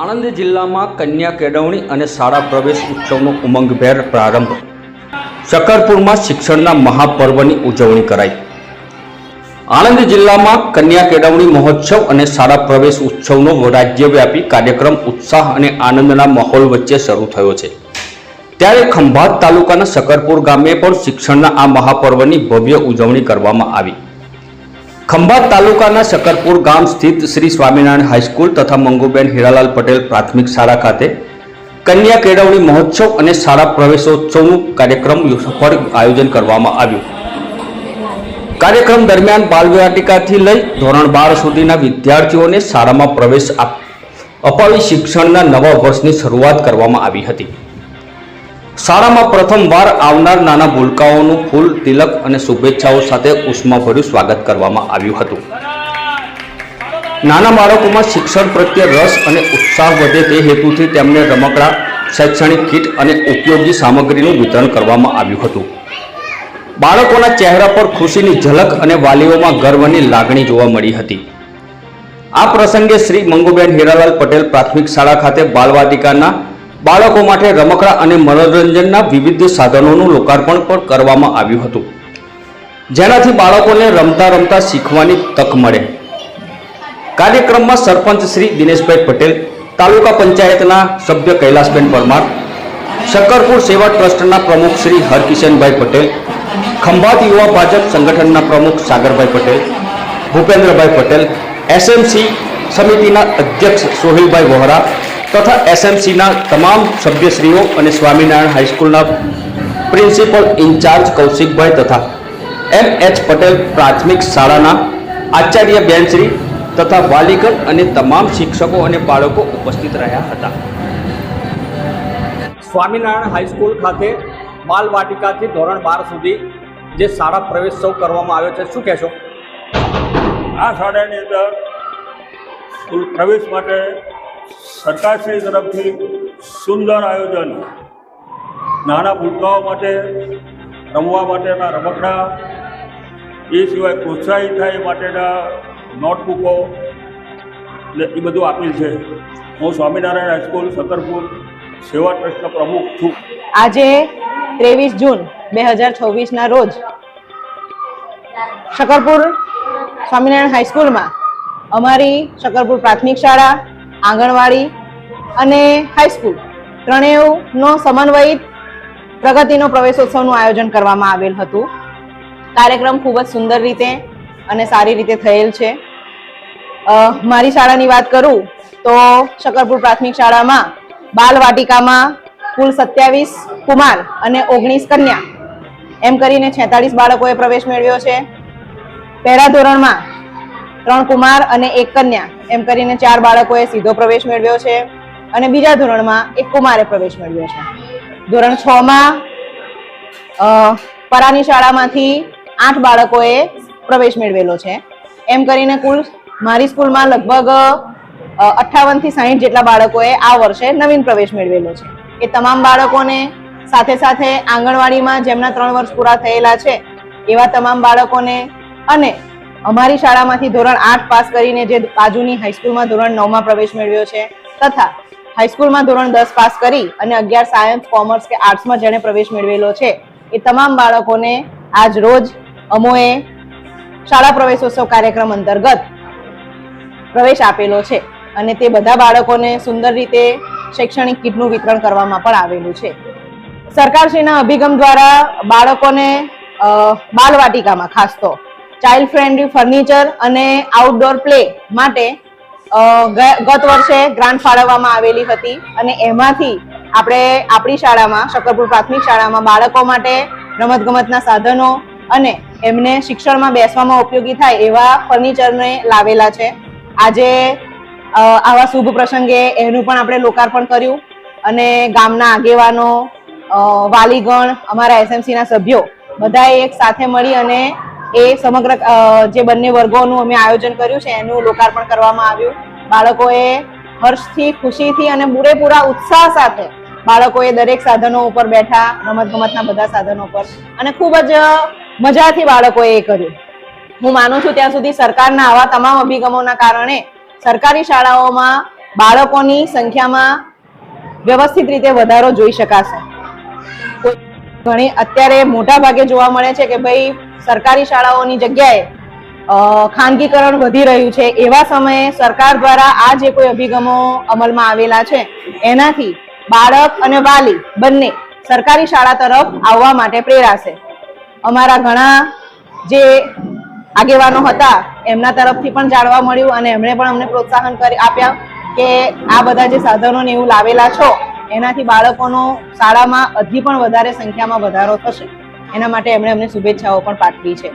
આણંદ જિલ્લામાં કન્યા કેળવણી અને શાળા પ્રવેશ ઉત્સવનો ઉમંગભેર પ્રારંભ. શકરપુરમાં શિક્ષણના મહાપર્વની ઉજવણી કરાઈ. આણંદ જિલ્લામાં કન્યા કેળવણી મહોત્સવ અને શાળા પ્રવેશ ઉત્સવનો રાજ્યવ્યાપી કાર્યક્રમ ઉત્સાહ અને આનંદના માહોલ વચ્ચે શરૂ થયો છે. ત્યારે ખંભાત તાલુકાના શકરપુર ગામે પણ શિક્ષણના આ મહાપર્વની ભવ્ય ઉજવણી કરવામાં આવી. ખંભાત તાલુકાના શકરપુર ગામ સ્થિત શ્રી સ્વામિનારાયણ હાઈસ્કૂલ તથા મંગુબેન હીરાલાલ પટેલ પ્રાથમિક શાળા ખાતે કન્યા કેળવણી મહોત્સવ અને શાળા પ્રવેશોત્સવનું કાર્યક્રમ સફળ આયોજન કરવામાં આવ્યું. કાર્યક્રમ દરમિયાન બાલવાટિકાથી લઈ ધોરણ 12 સુધીના વિદ્યાર્થીઓને શાળામાં પ્રવેશ અપાવી શિક્ષણના નવા વર્ષની શરૂઆત કરવામાં આવી હતી. શાળામાં પ્રથમવાર આવનાર નાના ભૂલકાઓનું ફૂલ તિલક અને શુભેચ્છાઓ સાથે ઉષ્માભર્યું સ્વાગત કરવામાં આવ્યું હતું. નાના બાળકોમાં શિક્ષણ પ્રત્યે રસ અને ઉત્સાહ વધે તે હેતુથી તેમને રમકડા, શૈક્ષણિક કીટ અને ઉપયોગી સામગ્રીનું વિતરણ કરવામાં આવ્યું હતું. બાળકોના ચહેરા પર ખુશીની ઝલક અને વાલીઓમાં ગર્વની લાગણી જોવા મળી હતી. આ પ્રસંગે શ્રી મંગુબેન હીરાલાલ પટેલ પ્રાથમિક શાળા ખાતે બાલવાટિકાના બાળકો માટે રમકડા અને મનોરંજનના વિવિધ સાધનોનું લોકાર્પણ પણ કરવામાં આવ્યું હતું, જેનાથી બાળકોને રમતા રમતા શીખવાની તક મળે. કાર્યક્રમમાં સરપંચ શ્રી દિનેશભાઈ પટેલ, તાલુકા પંચાયતના સભ્ય કૈલાસબેન પરમાર, શકરપુર સેવા ટ્રસ્ટના પ્રમુખ શ્રી હરકિશનભાઈ પટેલ, ખંભાત યુવા ભાજપ સંગઠનના પ્રમુખ સાગરભાઈ પટેલ, ભૂપેન્દ્રભાઈ પટેલ, એસએમસી સમિતિના અધ્યક્ષ સોહિલભાઈ વોહરા તથા એસએમસીના તમામ સભ્યશ્રીઓ અને સ્વામિનારાયણ હાઈસ્કૂલના પ્રિન્સિપલ ઇન્ચાર્જ કૌશિકભાઈ તથા એમએચ પટેલ પ્રાથમિક શાળાના આચાર્ય બેનશ્રી તથા વાલીગણ અને તમામ શિક્ષકો અને બાળકો ઉપસ્થિત રહ્યા હતા. સ્વામિનારાયણ હાઈસ્કૂલ ખાતે બાલવાટિકાથી ધોરણ 12 સુધી જે શાળા પ્રવેશોત્સવ કરવામાં આવ્યો છે, શું કહેશો? આ શાળાની અંદર સ્કૂલ પ્રવેશ માટે સરકારશ્રી તરફથી સુંદર આયોજન, નાના ભૂલકાઓ માટે રમવા માટેના રમકડા, એ સિવાય પ્રોત્સાહિત થાય એ માટેના નોટબુકો એ બધું આપેલ છે. હું સ્વામિનારાયણ હાઈસ્કૂલ શકરપુર સેવા ટ્રસ્ટનો પ્રમુખ છું. આજે 23 જૂન 2026ના રોજ શકરપુર સ્વામિનારાયણ હાઈસ્કૂલમાં અમારી શકરપુર પ્રાથમિક શાળા, આંગણવાડી અને હાઈસ્કૂલ ત્રણેયનો સમન્વયિત પ્રગતિનો પ્રવેશોત્સવનું આયોજન કરવામાં આવેલ હતું. કાર્યક્રમ ખૂબ જ સુંદર રીતે અને સારી રીતે થયેલ છે. મારી શાળાની વાત કરું તો શકરપુર પ્રાથમિક શાળામાં બાલવાટિકામાં કુલ 27 કુમાર અને 19 કન્યા એમ કરીને 46 બાળકોએ પ્રવેશ મેળવ્યો છે. પહેલા ધોરણમાં 3 કુમાર અને 1 કન્યા એમ કરીને 4 બાળકોએ સીધો પ્રવેશ મેળવ્યો છે અને બીજા ધોરણમાં 1 કુમારે પ્રવેશ મેળવ્યો છે. ધોરણ 6માં પરાની શાળામાંથી 8 બાળકોએ પ્રવેશ મેળવેલો છે. એમ કરીને કુલ મારી સ્કૂલમાં લગભગ 58 થી 60 જેટલા બાળકોએ આ વર્ષે નવીન પ્રવેશ મેળવેલો છે. એ તમામ બાળકોને સાથે સાથે આંગણવાડીમાં જેમના 3 વર્ષ પૂરા થયેલા છે એવા તમામ બાળકોને અને અમારી શાળામાંથી ધોરણ 8 પાસ કરીને જે બાજુની હાઈસ્કૂલમાં ધોરણ 9માં પ્રવેશ મેળવ્યો છે તથા હાઈસ્કૂલમાં ધોરણ 10 પાસ કરી અને 11 સાયન્સ, કોમર્સ કે આર્ટ્સમાં જેણે પ્રવેશ મેળવેલો છે એ તમામ બાળકોને આજ રોજ અમોએ શાળા પ્રવેશોત્સવ કાર્યક્રમ અંતર્ગત પ્રવેશ આપેલો છે અને તે બધા બાળકોને સુંદર રીતે શૈક્ષણિક કીટનું વિતરણ કરવામાં પણ આવેલું છે. સરકારશ્રીના અભિગમ દ્વારા બાળકોને બાલવાટિકામાં ખાસ તો ચાઇલ્ડ ફ્રેન્ડલી ફર્નિચર અને આઉટડોર પ્લે માટે ગત વર્ષે ગ્રાન્ટ ફાળવવામાં આવેલી હતી અને એમાંથી આપણે આપણી શાળામાં શકરપુર પ્રાથમિક શાળામાં બાળકો માટે રમતગમતના સાધનો અને એમને શિક્ષણમાં બેસવામાં ઉપયોગી થાય એવા ફર્નિચરને લાવેલા છે. આજે આવા શુભ પ્રસંગે એનું પણ આપણે લોકાર્પણ કર્યું અને ગામના આગેવાનો, વાલીગણ, અમારા એસએમસીના સભ્યો બધાએ એક સાથે મળી અને એ સમગ્ર જે બંને વર્ગોનું અમે આયોજન કર્યું છે એનું લોકાર્પણ કરવામાં આવ્યું. બાળકોએ હર્ષથી, ખુશીથી અને પૂરેપૂરા ઉત્સાહ સાથે બાળકોએ દરેક સાધનો ઉપર બેઠા, રમતગમતના બધા સાધનો પર, અને ખૂબ જ મજાથી બાળકોએ એ કર્યું. હું માનું છું ત્યાં સુધી સરકારના આવા તમામ અભિગમોના કારણે સરકારી શાળાઓમાં બાળકોની સંખ્યામાં વ્યવસ્થિત રીતે વધારો જોઈ શકાશે. ઘણી અત્યારે મોટા ભાગે જોવા મળે છે કે ભાઈ સરકારી શાળાઓની જગ્યાએ ખાનગીકરણ વધી રહ્યું છે. એવા સમયે સરકાર દ્વારા આ જે કોઈ અભિગમો અમલમાં આવેલા છે એનાથી બાળક અને વાલી બંને સરકારી શાળા તરફ આવવા માટે પ્રેરાશે. અમારા ઘણા જે આગેવાનો હતા એમના તરફથી પણ જાણવા મળ્યું અને એમણે પણ અમને પ્રોત્સાહન આપ્યા કે આ બધા જે સાધનો ને એવું લાવેલા છો એનાથી બાળકોનો શાળામાં હજી પણ વધારે સંખ્યામાં વધારો થશે. એના માટે એમણે અમને શુભેચ્છાઓ પણ પાઠવી છે.